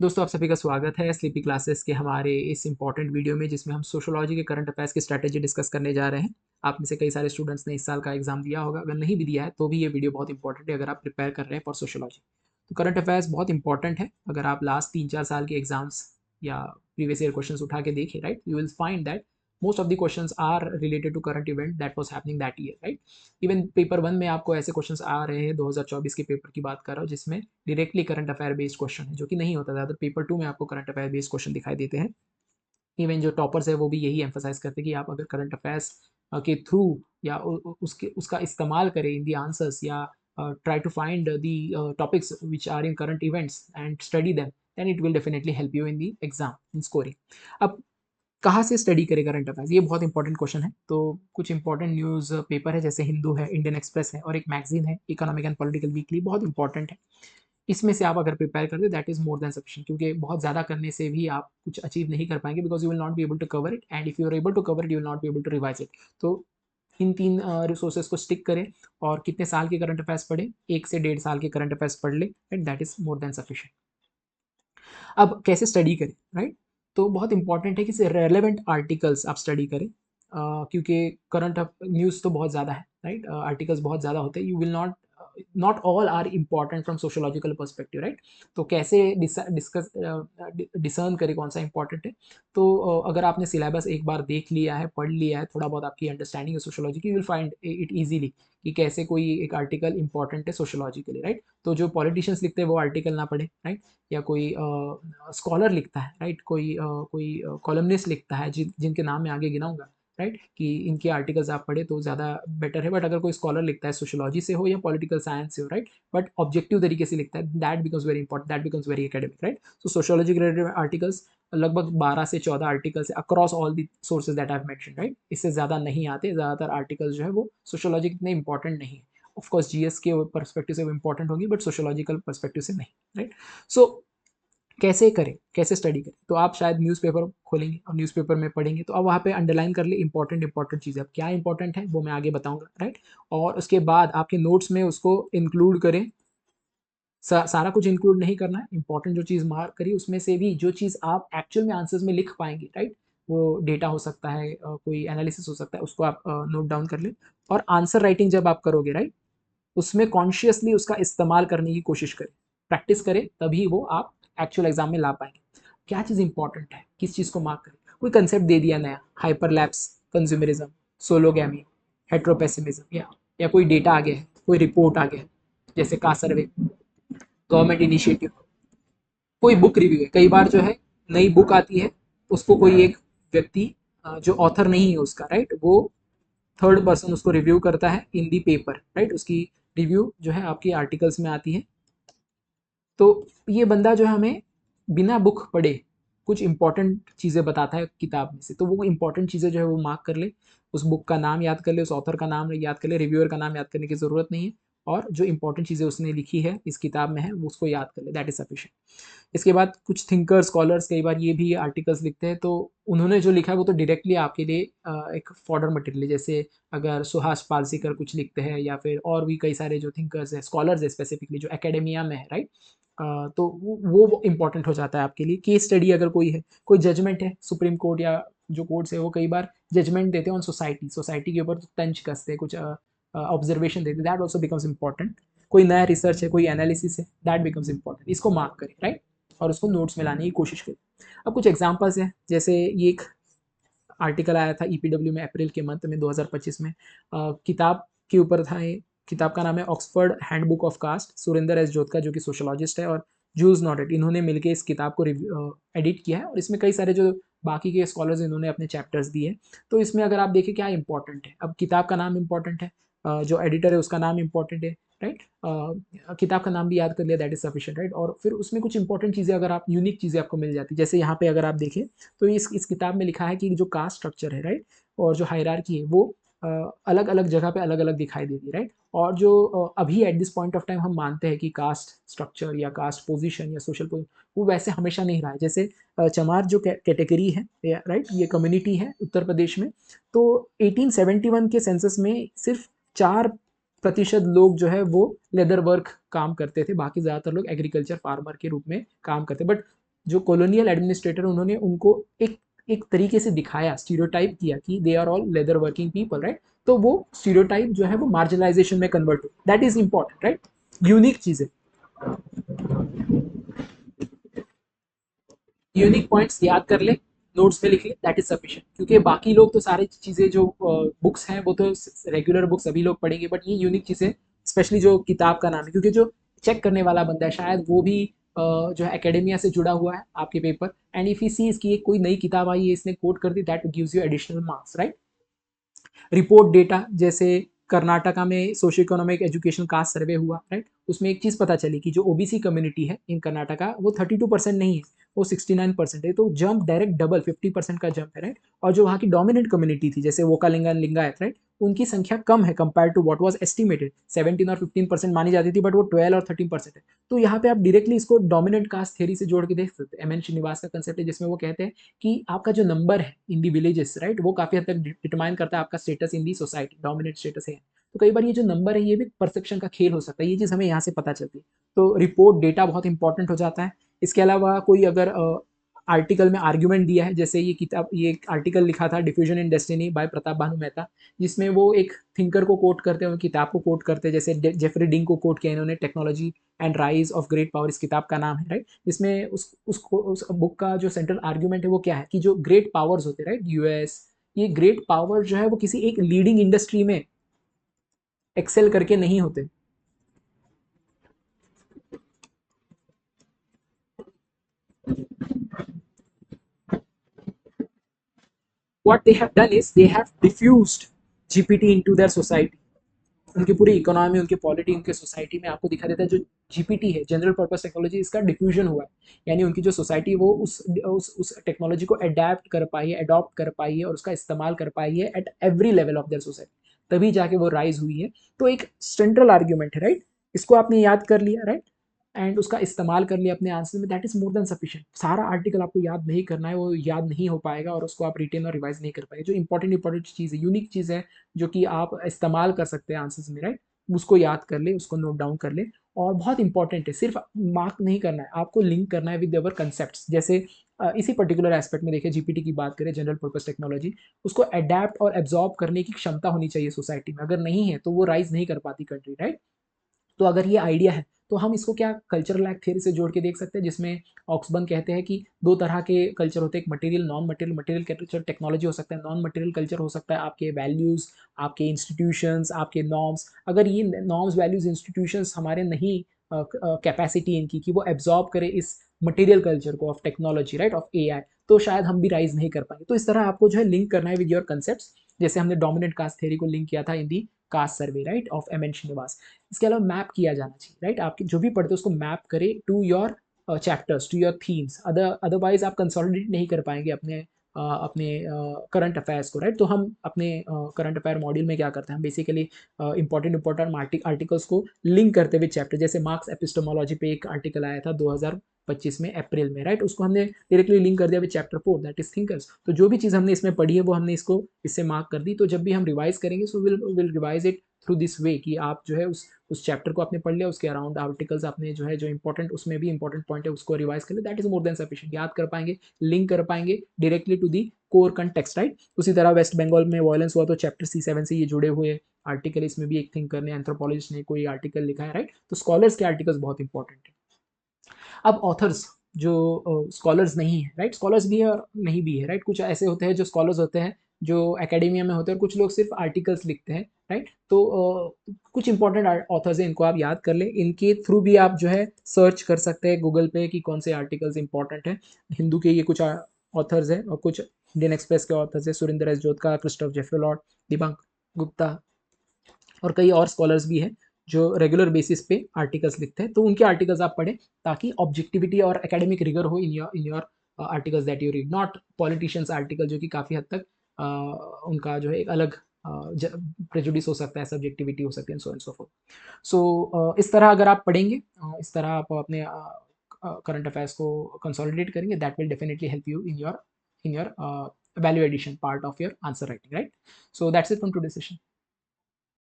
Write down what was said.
दोस्तों आप सभी का स्वागत है स्लीपी क्लासेस के हमारे इस इंपॉर्टेंट वीडियो में, जिसमें हम सोशियोलॉजी के करंट अफेयर्स की स्ट्रैटेजी डिस्कस करने जा रहे हैं। आप में से कई सारे स्टूडेंट्स ने इस साल का एग्जाम दिया होगा, अगर नहीं भी दिया है तो भी ये वीडियो बहुत इंपॉर्टेंट है अगर आप प्रिपेयर कर रहे हैं फॉर सोशियोलॉजी। तो करंट अफेयर्स बहुत इंपॉर्टेंट है। अगर आप लास्ट 3-4 साल के एग्जाम्स या प्रीवियस ईयर क्वेश्चन उठा के देखें, right, you will find that most of the questions are related to current event that was happening that year, right? Even paper 1 में आपको ऐसे क्वेश्चंस आ रहे हैं, 2024 के पेपर की बात कर रहा हूँ, जिसमें directly current affair based question है, जो कि नहीं होता था। पेपर 2 में आपको करंट अफेयर बेस्ड क्वेश्चन दिखाई देते हैं। इवन जो टॉपर्स है वो भी यही एम्फोसाइज करते हैं कि आप अगर करंट अफेयर्स के थ्रू या उसके उसका इस्तेमाल करें इन दी आंसर्स, या try to find the topics which are in current events and study them, then it will definitely help you in the exam in scoring. अब कहाँ से स्टडी करें करंट अफेयर्स, ये बहुत इंपॉर्टेंट क्वेश्चन है। तो कुछ इंपॉर्टेंट न्यूज़ पेपर है, जैसे हिंदू है, इंडियन एक्सप्रेस है, और एक मैगजीन है इकोनॉमिक एंड पॉलिटिकल वीकली, बहुत इंपॉर्टेंट है। इसमें से आप अगर प्रिपेयर करते that is more than sufficient, क्योंकि बहुत ज़्यादा करने से भी आप कुछ अचीव नहीं कर पाएंगे, because you will not be able to cover it, and if you are able to cover it you will not be able to revise it. तो इन तीन रिसोर्सेज को स्टिक करें, और कितने साल के करंट अफेयर्स पढ़े, 1 से 1.5 साल के करंट अफेयर्स पढ़ ले, and that is more than sufficient. अब कैसे स्टडी करें, राइट? तो बहुत इंपॉर्टेंट है कि रेलेवेंट आर्टिकल्स आप स्टडी करें, क्योंकि करंट न्यूज़ तो बहुत ज़्यादा है, राइट? आर्टिकल्स बहुत ज़्यादा होते हैं। You will not not all are important from sociological perspective, right? तो कैसे डिस्कस डिसर्न करें कौन सा इंपॉर्टेंट है। तो अगर आपने सिलेबस एक बार देख लिया है, पढ़ लिया है, थोड़ा बहुत आपकी अंडरस्टैंडिंग है सोशोलॉजी की, you will find it easily कि कैसे कोई एक आर्टिकल इंपॉर्टेंट है सोशोलॉजिकली, राइट? तो जो पॉलिटिशियंस लिखते हैं वो आर्टिकल ना पढ़े, राइट? या कोई स्कॉलर लिखता है, राइट, कोई कॉलमनिस्ट लिखता है, जिनके नाम मैं आगे गिनाऊंगा, राइट, कि इनके आर्टिकल्स आप पढ़े तो ज़्यादा बेटर है। बट अगर कोई स्कॉलर लिखता है, सोशोलॉजी से हो या पॉलिटिकल साइंस से हो, राइट, बट ऑब्जेक्टिव तरीके से लिखता है, that becomes very important, that becomes very academic, right? So sociology के रिलेटेड आर्टिकल्स लगभग 12 से 14 articles across all the sources that I have mention, right? इससे ज़्यादा नहीं आते। ज़्यादातर आर्टिकल्स जो है वो सोशोलॉजी इतने इंपॉर्टेंट नहीं है। ऑफकोर्स जीएस के परस्पेक्टिव से वो इंपॉर्टेंट होंगी, बट सोशोलॉजिकल परस्पेक्टिव से नहीं, राइट? सो कैसे करें, कैसे स्टडी करें? तो आप शायद न्यूज़पेपर खोलेंगे और न्यूज़पेपर में पढ़ेंगे, तो अब वहाँ पे अंडरलाइन कर ले इंपॉर्टेंट चीज़ें। अब क्या इंपॉर्टेंट है वो मैं आगे बताऊंगा, राइट? और उसके बाद आपके नोट्स में उसको इंक्लूड करें। सारा कुछ इंक्लूड नहीं करना है, इंपॉर्टेंट जो चीज़ मार्क करिए, उसमें से भी जो चीज़ आप एक्चुअल में आंसर्स में लिख पाएंगे, राइट? वो डेटा हो सकता है, कोई एनालिसिस हो सकता है, उसको आप नोट डाउन कर लें। और आंसर राइटिंग जब आप करोगे, राइट, उसमें कॉन्शियसली उसका इस्तेमाल करने की कोशिश करें, प्रैक्टिस करें, तभी वो आप एक्चुअल एग्जाम में ला पाएंगे। क्या चीज़ इंपॉर्टेंट है, किस चीज़ को मार्क करें? कोई कंसेप्ट दे दिया नया, हाइपरलैप्स, कंज्यूमरिज्म, सोलोगैमी, हेट्रोपेसिमिज्म, या कोई डेटा आ गया है, कोई रिपोर्ट आ गया है, जैसे का सर्वे, गवर्नमेंट इनिशिएटिव, कोई बुक रिव्यू है। कई बार जो है नई बुक आती है, उसको कोई एक व्यक्ति, जो ऑथर नहीं है उसका, राइट, वो थर्ड पर्सन उसको रिव्यू करता है इन दी पेपर, राइट? उसकी रिव्यू जो है आपकी आर्टिकल्स में आती है। तो ये बंदा जो है हमें बिना बुक पढ़े कुछ इंपॉर्टेंट चीज़ें बताता है किताब में से, तो वो इंपॉर्टेंट चीज़ें जो है वो मार्क कर ले, उस बुक का नाम याद कर ले, उस ऑथर का नाम याद कर ले, रिव्यूअर का नाम याद करने की ज़रूरत नहीं है, और जो इंपॉर्टेंट चीज़ें उसने लिखी है इस किताब में है वो उसको याद कर ले, दैट इज सफिशिएंट। इसके बाद कुछ थिंकर स्कॉलर्स कई बार ये भी आर्टिकल्स लिखते हैं, तो उन्होंने जो लिखा है वो तो डायरेक्टली आपके लिए एक फॉर्डर मटेरियल है। जैसे अगर सुहास पालसीकर कुछ लिखते हैं, या फिर और भी कई सारे जो थिंकर्स हैं, स्कॉलर्स है स्पेसिफिकली जो एकेडेमिया में है, राइट, तो वो इंपॉर्टेंट हो जाता है आपके लिए। केस स्टडी अगर कोई है, कोई जजमेंट है, सुप्रीम कोर्ट या जो कोर्ट्स है वो कई बार जजमेंट देते हैं ऑन सोसाइटी के ऊपर, तो तंज कसते हैं, कुछ ऑब्जर्वेशन देते हैं, दैट ऑल्सो बिकम्स इंपॉर्टेंट। कोई नया रिसर्च है, कोई एनालिसिस है, दैट बिकम्स इंपॉर्टेंट, इसको मार्क करें, राइट, और उसको नोट्स में लाने की कोशिश करें। अब कुछ एग्जांपल्स हैं, जैसे ये एक आर्टिकल आया था ईपीडब्ल्यू में अप्रैल के मंथ में 2025 में, किताब के ऊपर था ये। किताब का नाम है Oxford handbook of caste, Surendra S Jodhka जो कि सोशोलॉजिस्ट है, और जूल्स नॉडेट, इन्होंने मिलकर इस किताब को एडिट किया है, और इसमें कई सारे जो बाकी के स्कॉलर्स इन्होंने अपने चैप्टर्स दिए। तो इसमें अगर आप देखें क्या इंपॉर्टेंट है, अब किताब का नाम इंपॉर्टेंट है, जो एडिटर है उसका नाम इंपॉर्टेंट है, राइट, किताब का नाम भी याद कर लिया, दैट इज सफिशिएंट, राइट? और फिर उसमें कुछ इंपॉर्टेंट चीज़ें अगर आप, यूनिक चीज़ें आपको मिल जाती है, जैसे यहाँ पे अगर आप देखें तो इस किताब में लिखा है कि जो कास्ट स्ट्रक्चर है, राइट, और जो हायरार्की है वो अलग अलग जगह पे अलग अलग दिखाई देती है, राइट? और जो अभी at this point of time हम मानते हैं कि कास्ट स्ट्रक्चर या कास्ट पोजीशन या सोशल पोजीशन वो वैसे हमेशा नहीं रहा है। जैसे चमार जो कैटेगरी है, राइट, ये कम्युनिटी है उत्तर प्रदेश में, तो 1871 के सेंसस में सिर्फ 4% लोग जो है वो लेदर वर्क काम करते थे, बाकी ज़्यादातर लोग एग्रीकल्चर फार्मर के रूप में काम करते। बट जो कॉलोनियल एडमिनिस्ट्रेटर उन्होंने उनको एक एक तरीके से दिखाया, स्टीरियोटाइप किया कि they are all leather working people, right. तो वो स्टीरियोटाइप जो है वो मार्जिनलाइजेशन में कन्वर्ट हो, that is important, right. Unique चीजें, यूनिक पॉइंट्स याद कर ले, नोट्स में लिख ले, दैट इज सफिशिएंट। क्योंकि बाकी लोग तो सारी चीज़ें जो बुक्स हैं वो तो रेगुलर बुक्स सभी लोग पढ़ेंगे, बट ये यूनिक चीज़ें, स्पेशली जो किताब का नाम है, क्योंकि जो चेक करने वाला बंदा है शायद वो भी जो है एकेडेमिया से जुड़ा हुआ है आपके पेपर, एंड इफ ही सी इसकी एक कोई नई किताब आई है इसने कोट कर दी, that gives you additional marks, right. Report data, जैसे कर्नाटका में socio economic education caste survey हुआ, राइट। उसमें एक चीज़ पता चली कि जो ओबीसी कम्युनिटी है इन कर्नाटका वो 32% नहीं है, वो 69% है। तो जंप डायरेक्ट डबल 50% का जंप है, राइट। और जो वहाँ की डोमिनेंट कम्युनिटी थी जैसे वोकालिंगन लिंगायत, राइट, उनकी संख्या कम है compare to what was estimated, 17 और 15% मानी जाती थी, बट वो 12 और 13% है। तो यहाँ पे आप डायरेक्टली इसको डोमिनेंट कास्ट थ्योरी से जोड़ के देख सकते हैं। एम एन श्रीनिवास का कंसेप्ट है जिसमें वो कहते हैं कि आपका जो नंबर है इन दी विलेजेस, राइट, वो काफी हद तक डिटरमाइन करता है आपका status in the society, dominant status है। तो कई बार ये जो नंबर है ये भी परसेप्शन का खेल हो सकता है, ये चीज़ हमें यहाँ से पता चलती है। तो रिपोर्ट डेटा बहुत इंपॉर्टेंट हो जाता है। इसके अलावा कोई अगर आर्टिकल में आर्ग्यूमेंट दिया है, जैसे ये किताब, ये एक आर्टिकल लिखा था diffusion in destiny by Pratap Bhanu Mehta, जिसमें वो एक थिंकर को कोट करते हैं, किताब को कोट करते हैं, जैसे जेफरी डिंग को कोट किया इन्होंने, technology and rise of great power इस किताब का नाम है, राइट। इसमें उस बुक का जो सेंट्रल आर्ग्यूमेंट है वो क्या है कि जो ग्रेट पावर्स होते हैं, राइट, यूएस, ये ग्रेट पावर जो है वो किसी एक लीडिंग इंडस्ट्री में एक्सेल करके नहीं होते। what they have done is they have diffused GPT into their society। उनकी पूरी इकोनॉमी, उनकी पॉलिटी, उनके सोसाइटी में आपको दिखा देता है जो जीपीटी है, जनरल पर्पस टेक्नोलॉजी, इसका डिफ्यूजन हुआ है। यानी उनकी जो सोसाइटी वो उस टेक्नोलॉजी को अडेप्ट कर पाई है, अडॉप्ट कर पाई है और उसका इस्तेमाल कर पाई है at every level of their society, तभी जाके वो राइज हुई है। तो एक सेंट्रल आर्ग्यूमेंट है, राइट। इसको आपने याद कर लिया, राइट, एंड उसका इस्तेमाल कर लिया अपने आंसर में, that is more than sufficient. सारा आर्टिकल आपको याद नहीं करना है, वो याद नहीं हो पाएगा और उसको आप रिटेन और रिवाइज नहीं कर पाएंगे। जो इंपॉर्टेंट चीज़ है, यूनिक चीज़ है, जो कि आप इस्तेमाल कर सकते हैं आंसर्स में, राइट, उसको याद कर ले, उसको नोट डाउन कर ले। और बहुत इंपॉर्टेंट है, सिर्फ मार्क नहीं करना है आपको, लिंक करना है विद अवर कंसेप्ट। जैसे इसी पर्टिकुलर एस्पेक्ट में देखिए, जीपीटी की बात करें, जनरल पर्पस टेक्नोलॉजी, उसको अडेप्ट और एब्जॉर्ब करने की क्षमता होनी चाहिए सोसाइटी में। अगर नहीं है तो वो राइज नहीं कर पाती कंट्री, राइट। तो अगर ये आइडिया है तो हम इसको क्या कल्चरल एक्ट थ्योरी से जोड़ के देख सकते हैं, जिसमें ऑक्सबर्न कहते हैं कि दो तरह के कल्चर होते हैं, एक material, non material. Material culture technology हो सकता है, नॉन मटेरियल कल्चर हो सकता है आपके वैल्यूज़, आपके इंस्टीट्यूशंस, आपके नॉर्म्स। अगर ये नॉर्म्स, वैल्यूज़, इंस्टीट्यूशंस हमारे नहीं, कैपेसिटी इनकी कि वो एब्जॉर्ब करे इस मटेरियल कल्चर को of technology, right, of AI, तो शायद हम भी राइज नहीं कर पाएंगे। तो इस तरह आपको जो है लिंक करना है विद योर कंसेप्ट। जैसे हमने डोमिनेंट कास्ट थ्योरी को लिंक किया था in the caste survey, right, of M N Srinivas. इसके अलावा मैप किया जाना चाहिए, राइट। आपके जो भी पढ़ते हो उसको मैप करे to your chapters, to your themes. Otherwise आप कंसोलिडेट नहीं कर पाएंगे अपने करंट अफेयर्स को, राइट। तो हम अपने करंट अफेयर मॉड्यूल में क्या करते हैं, हम बेसिकली इंपॉर्टेंट आर्टिकल्स को लिंक करते हुए चैप्टर, जैसे मार्क्स एपिस्टोमोलॉजी पे एक आर्टिकल आया था 2025 में अप्रैल में, राइट, उसको हमने डायरेक्टली लिंक कर दिया with chapter 4, that is thinkers. तो जो भी चीज़ हमने इसमें पढ़ी है वो हमने इसको इससे मार्क कर दी। तो जब भी हम रिवाइज करेंगे so will revise it through this way, कि आप जो है उस चैप्टर को आपने पढ़ लिया, उसके अराउंड आर्टिकल्स आपने जो है जो इंपॉर्टेंट, उसमें भी इंपॉर्टेंट पॉइंट है उसको रिवाइज कर लिया, that is more than sufficient. याद कर पाएंगे, लिंक कर पाएंगे directly to the core context, right. उसी तरह वेस्ट बंगाल में वायलेंस हुआ तो चैप्टर C7 से ये जुड़े हुए आर्टिकल, इसमें भी एक थिंकर ने, एंथ्रोपोलॉजिस्ट ने कोई आर्टिकल लिखा है, राइट। तो स्कॉलर्स के आर्टिकल्स बहुत इंपॉर्टेंट है। अब ऑथर्स जो स्कॉलर्स नहीं है, राइट, स्कॉलर्स भी है और नहीं भी है, राइट। कुछ ऐसे होते हैं जो स्कॉलर्स होते हैं जो एकेडेमिया में होते हैं, और कुछ लोग सिर्फ आर्टिकल्स लिखते हैं, राइट। तो कुछ इंपॉर्टेंट ऑथर्स हैं, इनको आप याद कर लें, इनके थ्रू भी आप जो है सर्च कर सकते हैं गूगल पे कि कौन से आर्टिकल्स इंपॉर्टेंट हैं। हिंदू के ये कुछ ऑथर्स हैं, और कुछ इंडियन एक्सप्रेस के ऑथर्स हैं, Surendra S Jodhka, Christophe Jaffrelot, Deepak Gupta, और कई और स्कॉलर्स भी हैं जो रेगुलर बेसिस पे आर्टिकल्स लिखते हैं। तो उनके आर्टिकल्स आप पढ़ें ताकि ऑब्जेक्टिविटी और एकेडमिक रिगर हो in your articles that you read, not politicians article, जो कि काफ़ी हद तक उनका जो है एक अलग प्रेजुडिस हो सकता है, सब्जेक्टिविटी हो सकती है, सो एंड सो फोर्थ। सो इस तरह अगर आप पढ़ेंगे, इस तरह आप अपने करंट अफेयर्स को कंसोलिडेट करेंगे, that will definitely help you in your value addition part of your answer writing, right. So that's it from today session.